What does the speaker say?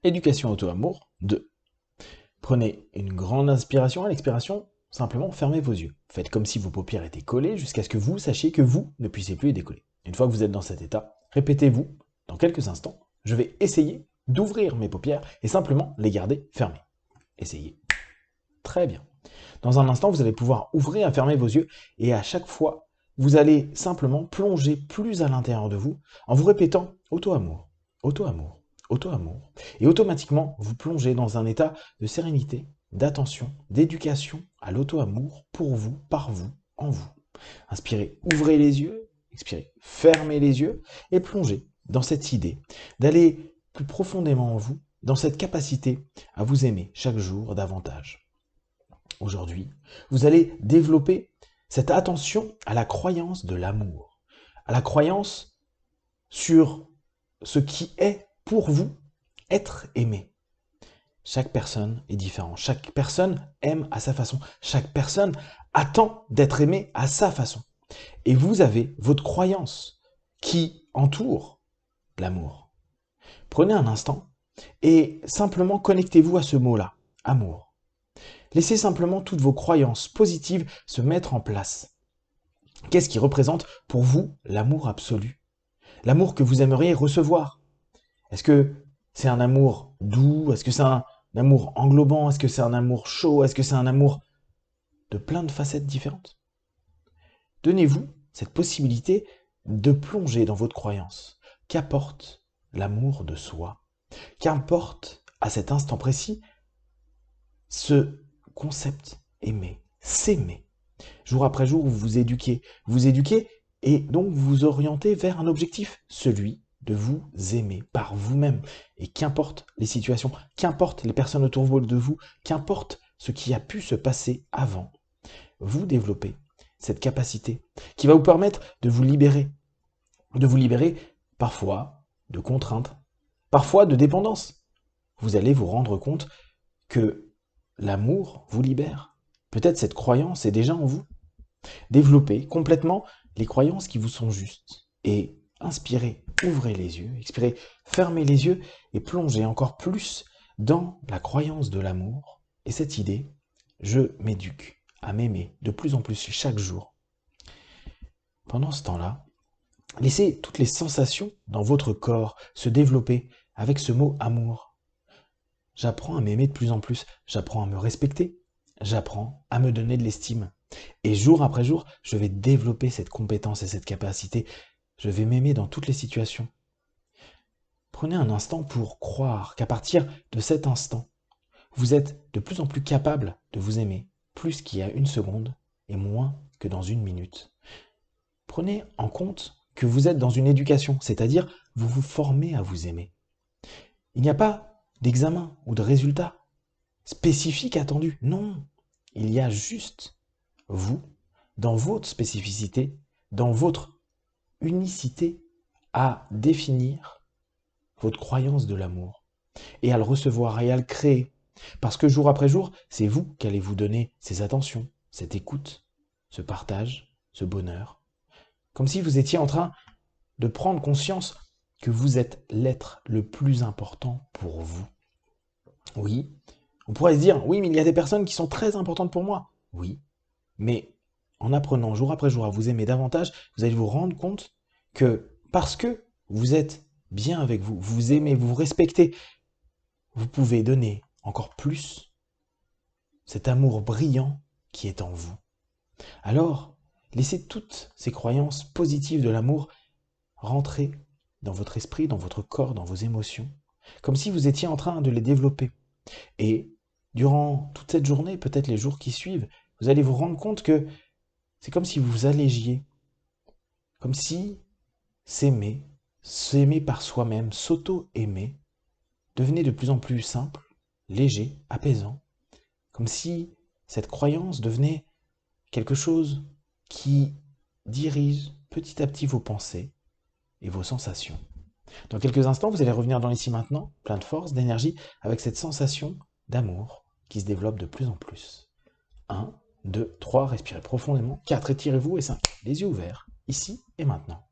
Éducation auto-amour 2. Prenez une grande inspiration. À l'expiration, simplement fermez vos yeux. Faites comme si vos paupières étaient collées jusqu'à ce que vous sachiez que vous ne puissiez plus les décoller. Une fois que vous êtes dans cet état, répétez-vous, dans quelques instants, je vais essayer d'ouvrir mes paupières et simplement les garder fermées. Essayez. Très bien. Dans un instant, vous allez pouvoir ouvrir et fermer vos yeux et à chaque fois, vous allez simplement plonger plus à l'intérieur de vous en vous répétant auto-amour, auto-amour, auto-amour. Et automatiquement, vous plongez dans un état de sérénité, d'attention, d'éducation à l'auto-amour pour vous, par vous, en vous. Inspirez, ouvrez les yeux, expirez, fermez les yeux et plongez dans cette idée d'aller plus profondément en vous, dans cette capacité à vous aimer chaque jour davantage. Aujourd'hui, vous allez développer cette attention à la croyance de l'amour, à la croyance sur ce qui est pour vous être aimé. Chaque personne est différente, chaque personne aime à sa façon, chaque personne attend d'être aimée à sa façon. Et vous avez votre croyance qui entoure l'amour. Prenez un instant et simplement connectez-vous à ce mot-là, amour. Laissez simplement toutes vos croyances positives se mettre en place. Qu'est-ce qui représente pour vous l'amour absolu? L'amour que vous aimeriez recevoir? Est-ce que c'est un amour doux? Est-ce que c'est un amour englobant? Est-ce que c'est un amour chaud? Est-ce que c'est un amour de plein de facettes différentes? Donnez-vous cette possibilité de plonger dans votre croyance. Qu'apporte l'amour de soi? Qu'importe à cet instant précis ce concept aimer, s'aimer? Jour après jour, vous vous éduquez et donc vous vous orientez vers un objectif, celui de vous aimer par vous-même. Et qu'importe les situations, qu'importe les personnes autour de vous, qu'importe ce qui a pu se passer avant, vous développez cette capacité qui va vous permettre de vous libérer parfois de contraintes, parfois de dépendance. Vous allez vous rendre compte que l'amour vous libère. Peut-être cette croyance est déjà en vous. Développez complètement les croyances qui vous sont justes et inspirez, ouvrez les yeux, expirez, fermez les yeux et plongez encore plus dans la croyance de l'amour et cette idée, je m'éduque à m'aimer de plus en plus chaque jour. Pendant ce temps-là, laissez toutes les sensations dans votre corps se développer avec ce mot amour. J'apprends à m'aimer de plus en plus, j'apprends à me respecter, j'apprends à me donner de l'estime. Et jour après jour, je vais développer cette compétence et cette capacité. Je vais m'aimer dans toutes les situations. Prenez un instant pour croire qu'à partir de cet instant, vous êtes de plus en plus capable de vous aimer, plus qu'il y a une seconde et moins que dans une minute. Prenez en compte que vous êtes dans une éducation, c'est-à-dire vous vous formez à vous aimer. Il n'y a pas d'examen ou de résultat spécifique attendu. Non, il y a juste vous, dans votre spécificité, dans votre unicité, à définir votre croyance de l'amour et à le recevoir et à le créer. Parce que jour après jour, c'est vous qui allez vous donner ces attentions, cette écoute, ce partage, ce bonheur. Comme si vous étiez en train de prendre conscience que vous êtes l'être le plus important pour vous. Oui, on pourrait se dire, oui, mais il y a des personnes qui sont très importantes pour moi. Oui, mais en apprenant jour après jour à vous aimer davantage, vous allez vous rendre compte que parce que vous êtes bien avec vous, vous vous aimez, vous vous respectez, vous pouvez donner encore plus cet amour brillant qui est en vous. Alors, laissez toutes ces croyances positives de l'amour rentrer dans votre esprit, dans votre corps, dans vos émotions, comme si vous étiez en train de les développer. Et durant toute cette journée, peut-être les jours qui suivent, vous allez vous rendre compte que c'est comme si vous vous allégiez, comme si s'aimer, s'aimer par soi-même, s'auto-aimer, devenait de plus en plus simple, léger, apaisant, comme si cette croyance devenait quelque chose qui dirige petit à petit vos pensées et vos sensations. Dans quelques instants, vous allez revenir dans l'ici maintenant, plein de force, d'énergie, avec cette sensation d'amour qui se développe de plus en plus. 1, 2, 3, respirez profondément. 4, étirez-vous. Et 5, les yeux ouverts, ici et maintenant.